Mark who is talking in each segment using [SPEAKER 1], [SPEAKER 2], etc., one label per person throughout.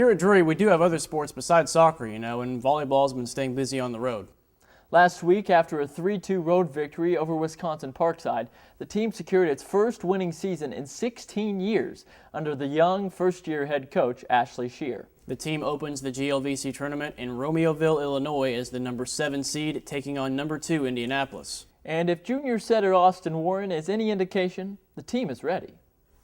[SPEAKER 1] Here at Drury, we do have other sports besides soccer, and volleyball's been staying busy on the road.
[SPEAKER 2] Last week, after a 3-2 road victory over Wisconsin Parkside, the team secured its first winning season in 16 years under the young first-year head coach, Ashley Shear.
[SPEAKER 1] The team opens the GLVC tournament in Romeoville, Illinois as the number 7 seed, taking on number 2 Indianapolis.
[SPEAKER 2] And if junior setter Austin Warren is any indication, the team is ready.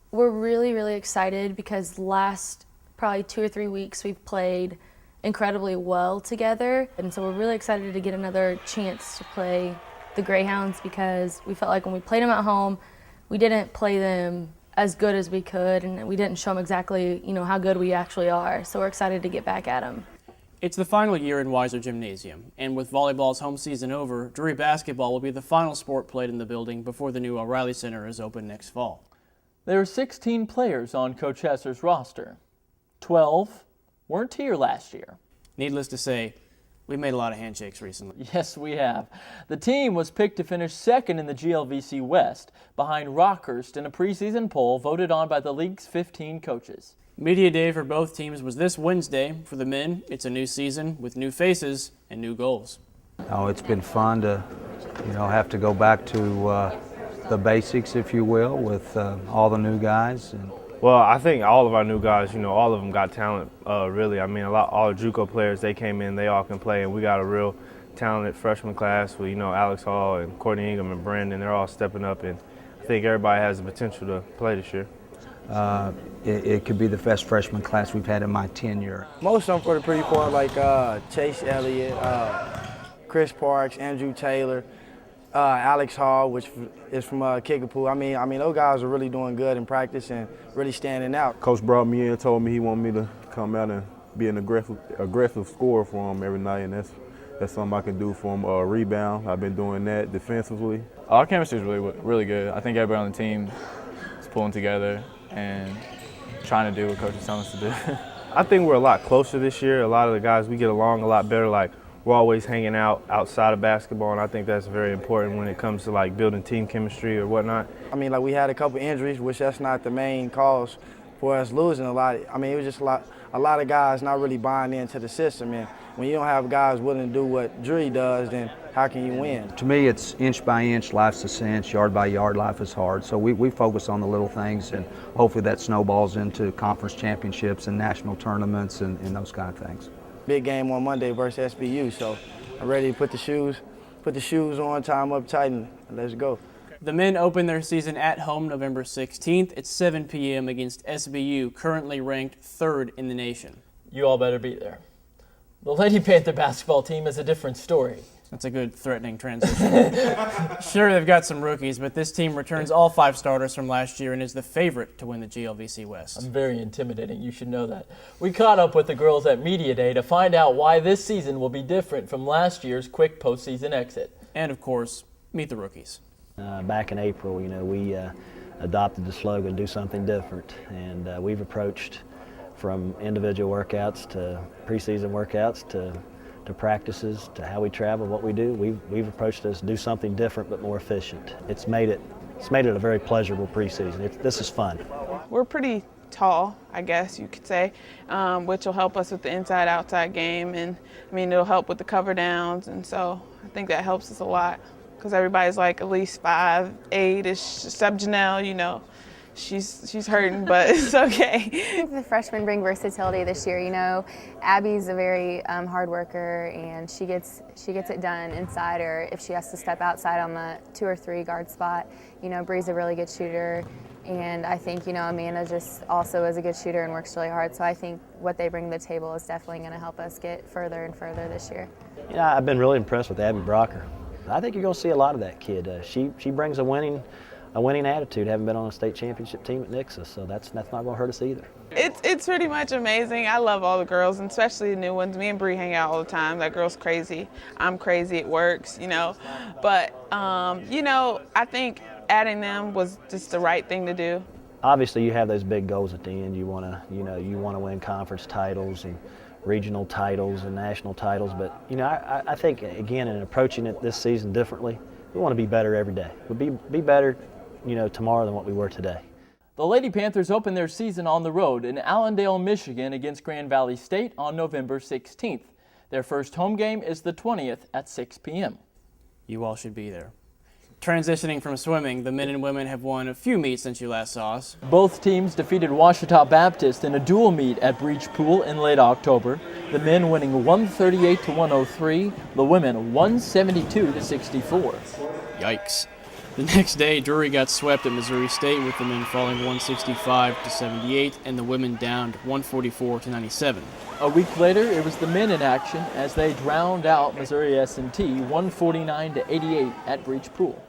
[SPEAKER 3] We're really excited because last probably 2 or 3 weeks we've played incredibly well together, and so we're really excited to get another chance to play the Greyhounds because we felt like when we played them at home, we didn't play them as good as we could, and we didn't show them exactly, how good we actually are. So we're excited to get back at them.
[SPEAKER 1] It's the final year in Weiser Gymnasium, and with volleyball's home season over, Drury basketball will be the final sport played in the building before the new O'Reilly Center is open next fall.
[SPEAKER 2] There are 16 players on Coach Hesser's roster. 12 weren't here last year.
[SPEAKER 1] Needless to say, we made a lot of handshakes recently.
[SPEAKER 2] Yes, we have. The team was picked to finish second in the GLVC West, behind Rockhurst in a preseason poll voted on by the league's 15 coaches.
[SPEAKER 1] Media day for both teams was this Wednesday. For the men, it's a new season with new faces and new goals.
[SPEAKER 4] Oh, it's been fun to, have to go back to the basics, if you will, with all the new guys.
[SPEAKER 5] Well, I think all of our new guys, all of them got talent, really. I mean, all the JUCO players, they came in, they all can play, and we got a real talented freshman class with, Alex Hall and Courtney Ingham and Brandon. They're all stepping up, and I think everybody has the potential to play this year.
[SPEAKER 4] It could be the best freshman class we've had in my tenure.
[SPEAKER 6] Most of them for the pretty part, like Chase Elliott, Chris Parks, Andrew Taylor, Alex Hall, which is from Kickapoo. I mean, those guys are really doing good in practice and really standing out.
[SPEAKER 7] Coach brought me in and told me he wanted me to come out and be an aggressive scorer for him every night, and that's something I can do for him. Rebound, I've been doing that defensively.
[SPEAKER 8] Our chemistry is really good. I think everybody on the team is pulling together and trying to do what Coach is telling us to do.
[SPEAKER 5] I think we're a lot closer this year. A lot of the guys, we get along a lot better. Like, we're always hanging out outside of basketball, and I think that's very important when it comes to building team chemistry or whatnot.
[SPEAKER 6] I mean, we had a couple injuries, which that's not the main cause for us losing a lot. I mean, it was just a lot of guys not really buying into the system, and when you don't have guys willing to do what Drury does, then how can you win?
[SPEAKER 4] To me, it's inch by inch, life's a cinch, yard by yard, life is hard. So we focus on the little things, and hopefully that snowballs into conference championships and national tournaments and those kind of things.
[SPEAKER 6] Big game on Monday versus SBU, so I'm ready to put the shoes on, tie them up tight, and let's go.
[SPEAKER 1] The men open their season at home November 16th at 7 p.m. against SBU, currently ranked 3rd in the nation.
[SPEAKER 2] You all better be there. The Lady Panther basketball team is a different story.
[SPEAKER 1] That's a good threatening transition. Sure, they've got some rookies, but this team returns all 5 starters from last year and is the favorite to win the GLVC West.
[SPEAKER 2] I'm very intimidating. You should know that. We caught up with the girls at Media Day to find out why this season will be different from last year's quick postseason exit.
[SPEAKER 1] And, of course, meet the rookies.
[SPEAKER 9] Back in April, we adopted the slogan, do something different, and we've approached from individual workouts to preseason workouts to practices to how we travel, what we do. We've approached this do something different but more efficient. It's made it a very pleasurable preseason. This is fun.
[SPEAKER 10] We're pretty tall, I guess you could say, which will help us with the inside-outside game, and it'll help with the cover downs, and so I think that helps us a lot because everybody's at least 5'8"-ish. Sub Janelle, she's hurting, but it's okay.
[SPEAKER 11] The freshmen bring versatility this year. Abby's a very hard worker, and she gets it done inside, or if she has to step outside on the 2 or 3 guard spot. Bree's a really good shooter, and I think Amanda just also is a good shooter and works really hard. So I think what they bring to the table is definitely going to help us get further and further this year.
[SPEAKER 9] I've been really impressed with Abby Brocker. I think you're going to see a lot of that kid. She brings a winning attitude, having been on a state championship team at Nixa, so that's not going to hurt us either.
[SPEAKER 10] It's pretty much amazing. I love all the girls, and especially the new ones. Me and Bree hang out all the time. That girl's crazy. I'm crazy. It works, But, I think adding them was just the right thing to do.
[SPEAKER 9] Obviously, you have those big goals at the end. You want to win conference titles and regional titles and national titles, but I think again in approaching it this season differently, we want to be better every day. We'll be better tomorrow than what we were today.
[SPEAKER 2] The Lady Panthers open their season on the road in Allendale, Michigan against Grand Valley State on November 16th. Their first home game is the 20th at 6 p.m.
[SPEAKER 1] You all should be there. Transitioning from swimming, the men and women have won a few meets since you last saw us.
[SPEAKER 2] Both teams defeated Ouachita Baptist in a dual meet at Breach Pool in late October. The men winning 138-103, the women 172-64.
[SPEAKER 1] Yikes. The next day, Drury got swept at Missouri State with the men falling 165-78 and the women downed 144-97.
[SPEAKER 2] A week later, it was the men in action as they drowned out Missouri S&T 149-88 at Breach Pool.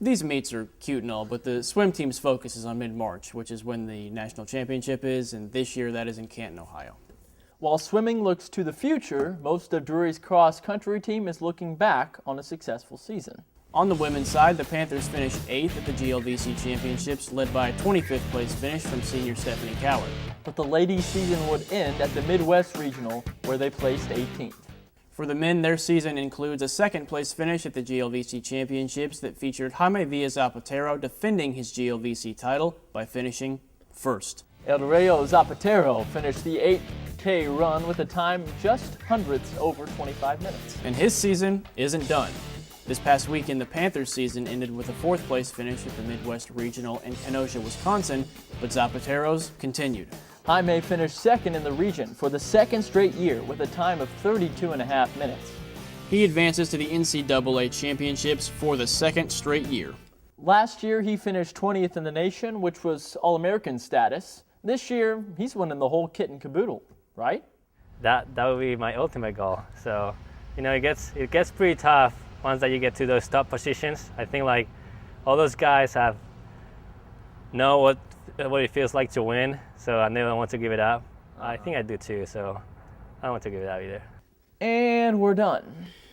[SPEAKER 1] These meets are cute and all, but the swim team's focus is on mid-March, which is when the national championship is, and this year that is in Canton, Ohio.
[SPEAKER 2] While swimming looks to the future, most of Drury's cross-country team is looking back on a successful season.
[SPEAKER 1] On the women's side, the Panthers finished 8th at the GLVC Championships, led by a 25th place finish from senior Stephanie Coward.
[SPEAKER 2] But the ladies' season would end at the Midwest Regional, where they placed 18th.
[SPEAKER 1] For the men, their season includes a second place finish at the GLVC Championships that featured Jaime Villa Zapatero defending his GLVC title by finishing first.
[SPEAKER 2] El Rayo Zapatero finished the 8K run with a time just hundredths over 25 minutes.
[SPEAKER 1] And his season isn't done. This past weekend, the Panthers season ended with a 4th place finish at the Midwest Regional in Kenosha, Wisconsin, but Zapatero's continued.
[SPEAKER 2] Jaime finished second in the region for the second straight year with a time of 32.5 minutes.
[SPEAKER 1] He advances to the NCAA Championships for the second straight year.
[SPEAKER 2] Last year, he finished 20th in the nation, which was All-American status. This year, he's winning the whole kit and caboodle, right?
[SPEAKER 12] That would be my ultimate goal. So, it gets pretty tough once that you get to those top positions. I think like all those guys know what it feels like to win, so I never want to give it up. I think I do too, so I don't want to give it up either.
[SPEAKER 2] And we're done.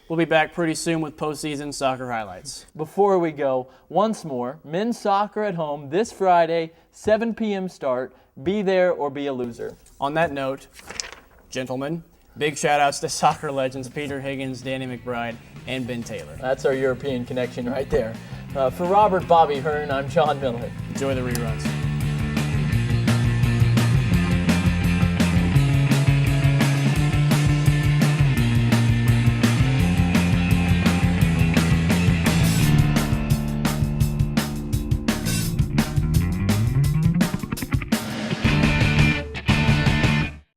[SPEAKER 1] We'll be back pretty soon with postseason soccer highlights.
[SPEAKER 2] Before we go, once more, men's soccer at home this Friday, 7 p.m. start. Be there or be a loser.
[SPEAKER 1] On that note, gentlemen, big shout-outs to soccer legends Peter Higgins, Danny McBride, and Ben Taylor.
[SPEAKER 2] That's our European connection right there. For Robert Bobby Hearn, I'm John Miller.
[SPEAKER 1] Enjoy the reruns.